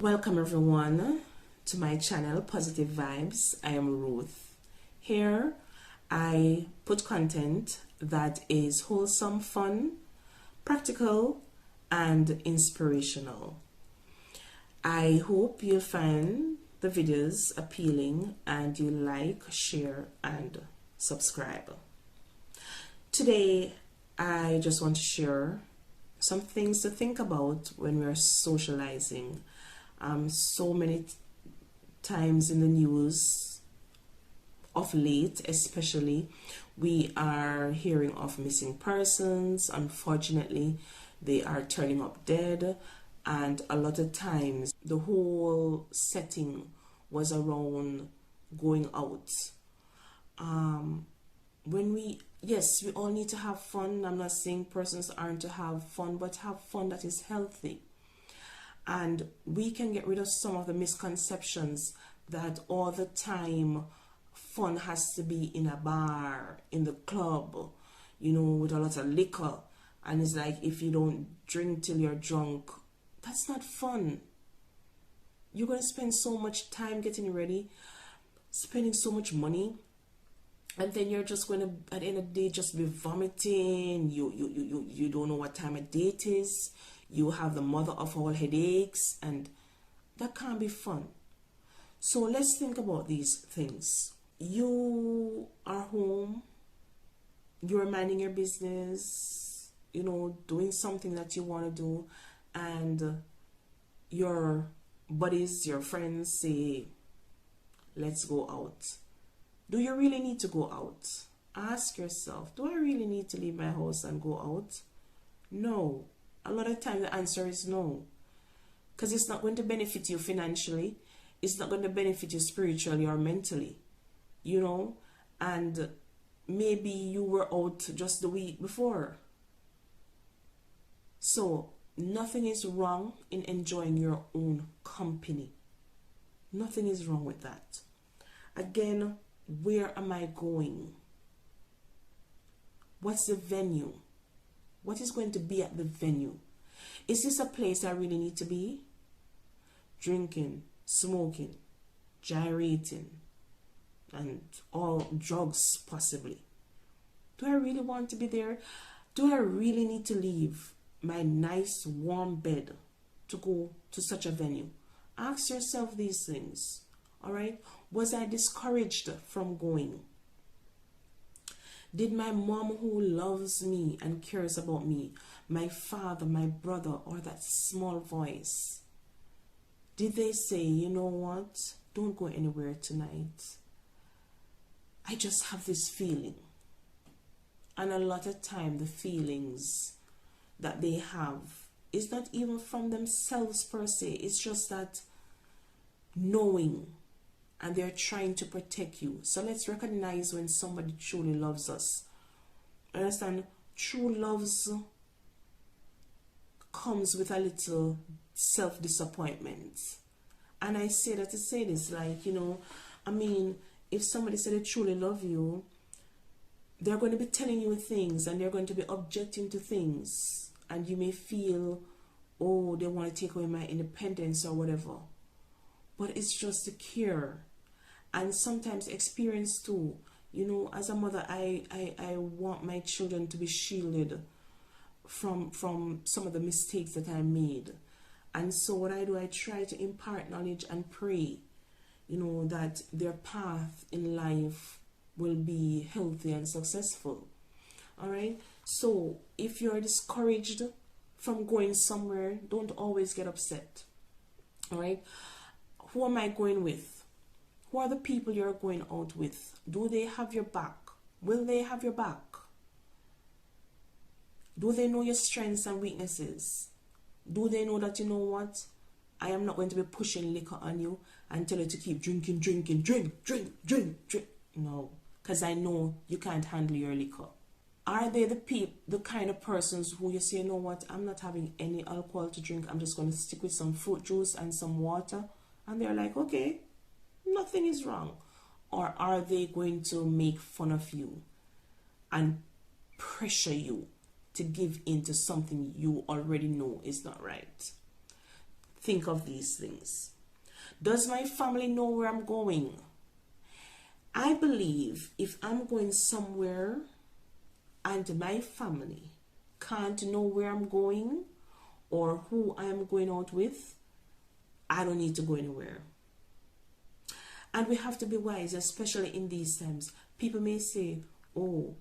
Welcome everyone to my channel Positive Vibes. I am Ruth. Here I put content that is wholesome, fun, practical and inspirational. I hope you'll find the videos appealing and you like, share and subscribe. Today I just want to share some things to think about when we're socializing. So many times in the news of late, especially, we are hearing of missing persons. Unfortunately, they are turning up dead, and a lot of times the whole setting was around going out. Yes, we all need to have fun. I'm not saying persons aren't to have fun, but have fun that is healthy. And we can get rid of some of the misconceptions that all the time fun has to be in a bar, in the club, with a lot of liquor. And it's like, if you don't drink till you're drunk, that's not fun. You're going to spend so much time getting ready, spending so much money, and then you're just going to, at the end of the day, just be vomiting. You don't know what time of day it is. You have the mother of all headaches, and that can't be fun. So let's think about these things. You are home, you're minding your business, doing something that you want to do, and your buddies, your friends say, let's go out. Do you really need to go out? Ask yourself, do I really need to leave my house and go out? No. A lot of times the answer is no, because it's not going to benefit you financially, it's not going to benefit you spiritually or mentally, and maybe you were out just the week before. So nothing is wrong in enjoying your own company. Nothing is wrong with that. Again, where am I going? What's the venue? What is going to be at the venue? Is this a place I really need to be? Drinking, smoking, gyrating, and all drugs possibly. Do I really want to be there? Do I really need to leave my nice warm bed to go to such a venue? Ask yourself these things, all right? Was I discouraged from going? Did my mom, who loves me and cares about me, my father, my brother, or that small voice, did they say, you know what, don't go anywhere tonight? I just have this feeling. And a lot of time the feelings that they have is not even from themselves per se. It's just that knowing, and they're trying to protect you. So let's recognize when somebody truly loves us. Understand? True love comes with a little self-disappointment. And I say that to say this, if somebody said they truly love you, they're going to be telling you things and they're going to be objecting to things. And you may feel, oh, they want to take away my independence or whatever. But it's just a care. And sometimes experience too. As a mother, I want my children to be shielded from some of the mistakes that I made. And so what I do, I try to impart knowledge and pray, that their path in life will be healthy and successful. All right? So if you're discouraged from going somewhere, don't always get upset. All right? Who am I going with? Who are the people you're going out with? Do they have your back? Will they have your back? Do they know your strengths and weaknesses? Do they know that, I am not going to be pushing liquor on you and tell you to keep drinking, drink. No, because I know you can't handle your liquor. Are they the kind of persons who you say, I'm not having any alcohol to drink. I'm just going to stick with some fruit juice and some water. And they're like, okay, nothing is wrong. Or are they going to make fun of you and pressure you to give in to something you already know is not right? think of these things. Does my family know where I'm going? I believe if I'm going somewhere and my family can't know where I'm going or who I'm going out with, I don't need to go anywhere. And we have to be wise, especially in these times. People may say, oh,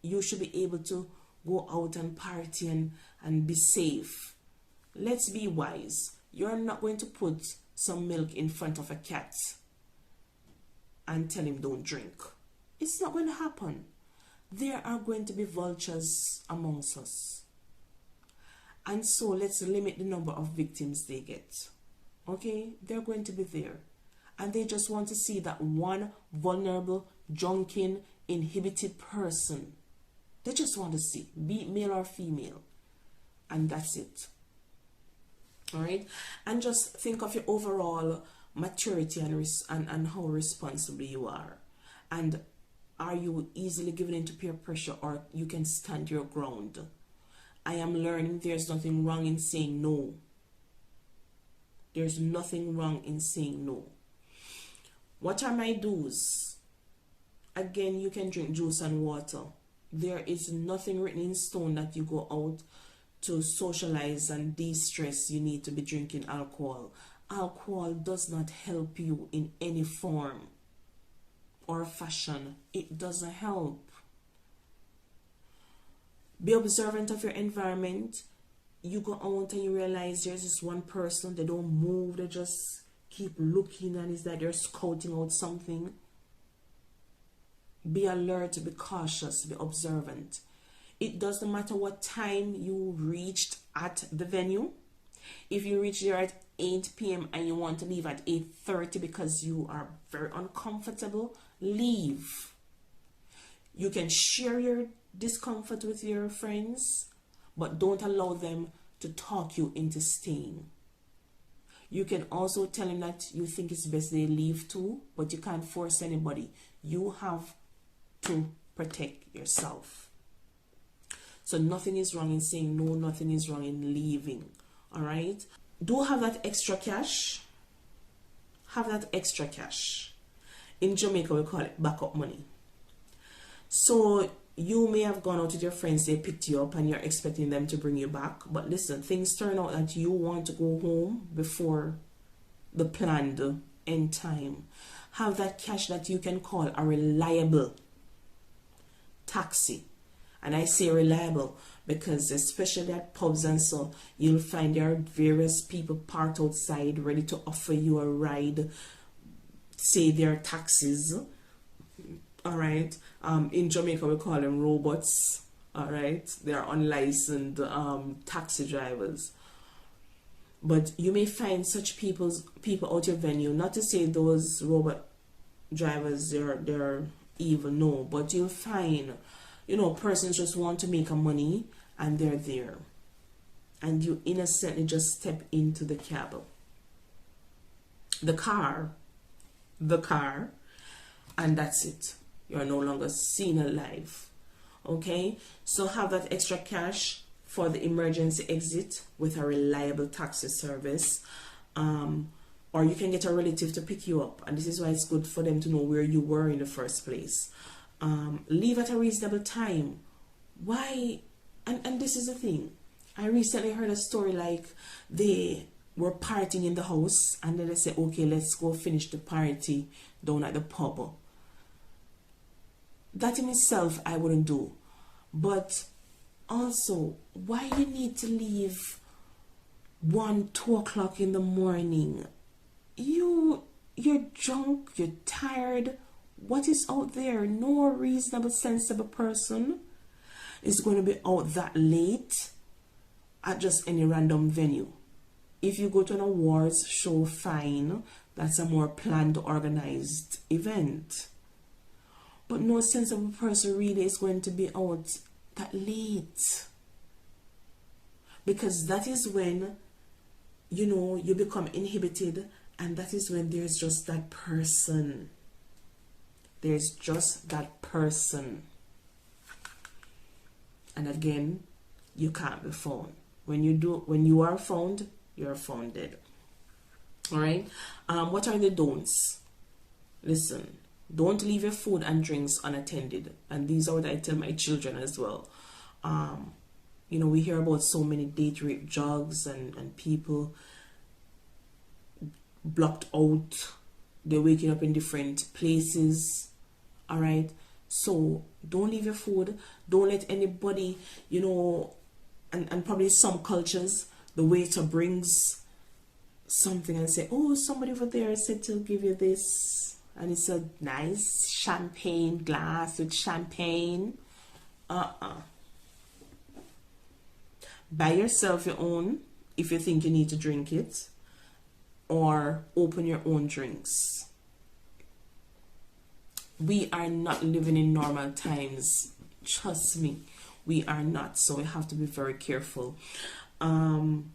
you should be able to go out and party and be safe. Let's be wise. You're not going to put some milk in front of a cat and tell him don't drink. It's not going to happen. There are going to be vultures amongst us. And so let's limit the number of victims they get. Okay? They're going to be there. And they just want to see that one vulnerable, drunken, inhibited person. They just want to see, be it male or female. And that's it. Alright? And just think of your overall maturity and how responsible you are. And are you easily given into peer pressure, or you can stand your ground? I am learning there's nothing wrong in saying no. There's nothing wrong in saying no. What are my do's? Again, you can drink juice and water. There is nothing written in stone that you go out to socialize and de-stress, you need to be drinking alcohol. Alcohol does not help you in any form or fashion. It doesn't help. Be observant of your environment. You go out and you realize there's this one person, they don't move, they just keep looking, and it's like they're scouting out something. Be alert, be cautious, be observant. It doesn't matter what time you reached at the venue. If you reach there at 8 p.m. and you want to leave at 8:30 because you are very uncomfortable, leave. You can share your discomfort with your friends, but don't allow them to talk you into staying. You can also tell them that you think it's best they leave too, but you can't force anybody. You have to protect yourself. So nothing is wrong in saying no, nothing is wrong in leaving. Alright? Do have that extra cash. Have that extra cash. In Jamaica, we call it backup money. So you may have gone out with your friends, they picked you up and you're expecting them to bring you back. But listen, things turn out that you want to go home before the planned end time. Have that cash that you can call a reliable taxi. And I say reliable because especially at pubs and so, you'll find there are various people parked outside ready to offer you a ride. Say they're taxis. Alright. In Jamaica we call them robots. Alright. They're unlicensed taxi drivers. But you may find such people out your venue. Not to say those robot drivers they're evil, no. But you'll find, persons just want to make a money and they're there. And you innocently just step into the cab. The car, and that's it. You're no longer seen alive. Okay? So have that extra cash for the emergency exit with a reliable taxi service. Or you can get a relative to pick you up. And this is why it's good for them to know where you were in the first place. Leave at a reasonable time. Why? And this is the thing. I recently heard a story like they were partying in the house and then they said, okay, let's go finish the party down at the pub. That in itself I wouldn't do. But also, why you need to leave 1, 2 o'clock in the morning? You're drunk, you're tired. What is out there? No reasonable, sensible person is going to be out that late at just any random venue. If you go to an awards show, fine. That's a more planned, organized event. But no sensible person really is going to be out that late. Because that is when, you become inhibited, and that is when there's just that person. There's just that person. And again, you can't be found. When you are found, you're found dead. All right. What are the don'ts? Listen, don't leave your food and drinks unattended. And these are what I tell my children as well. You know, we hear about so many date rape jugs and people blocked out. They're waking up in different places. All right. So don't leave your food. Don't let anybody, you know, and probably some cultures, the waiter brings something and say, oh, somebody over there said to give you this, and it's a nice champagne glass with champagne. Buy yourself your own if you think you need to drink it, or open your own drinks. We are not living in normal times, trust me, we are not. So we have to be very careful. Don't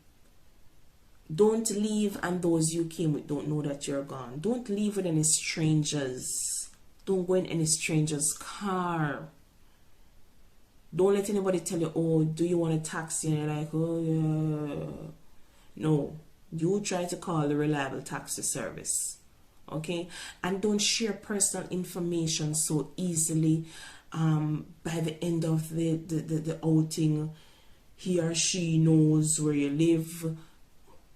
leave and those you came with don't know that you're gone. Don't leave with any strangers. Don't go in any stranger's car. Don't let anybody tell you, oh, do you want a taxi? And you're like, oh yeah. No, you try to call the reliable taxi service. Okay? And don't share personal information so easily. By the end of the outing, he or she knows where you live,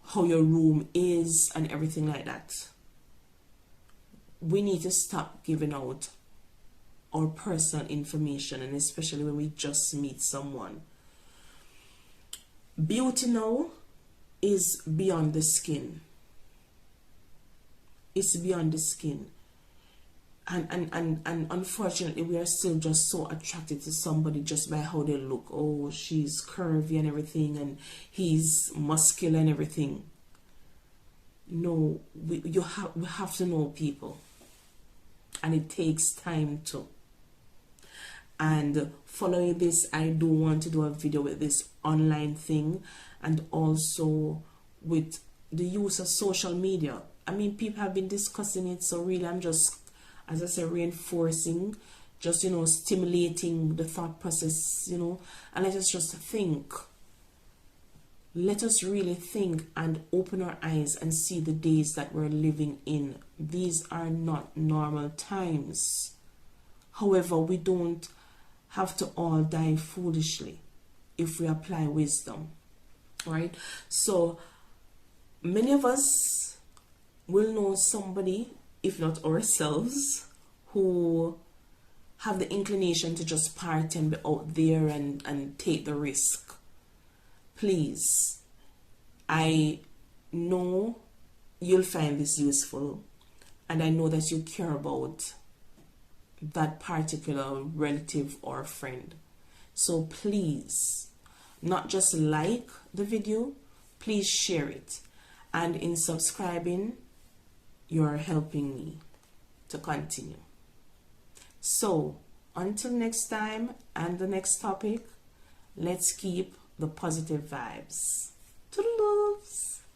how your room is, and everything like that. We need to stop giving out our personal information, and especially when we just meet someone. Beauty now is beyond the skin. It's beyond the skin. And unfortunately, we are still just so attracted to somebody just by how they look. Oh, she's curvy and everything, and he's muscular and everything. No, we have to know people, and it takes time to. And following this, I do want to do a video with this online thing, and also with the use of social media. I mean, people have been discussing it, so really I'm just, as I say, reinforcing, just, you know, stimulating the thought process, you know, and let us just think. Let us really think and open our eyes and see the days that we're living in. These are not normal times. However, we don't have to all die foolishly if we apply wisdom, right? So many of us will know somebody, if not ourselves, who have the inclination to just party and be out there and take the risk. Please, I know you'll find this useful, and I know that you care about that particular relative or friend. So please, not just like the video, please share it. And in subscribing, you're helping me to continue. So until next time and the next topic, let's keep the positive vibes. Toodaloo.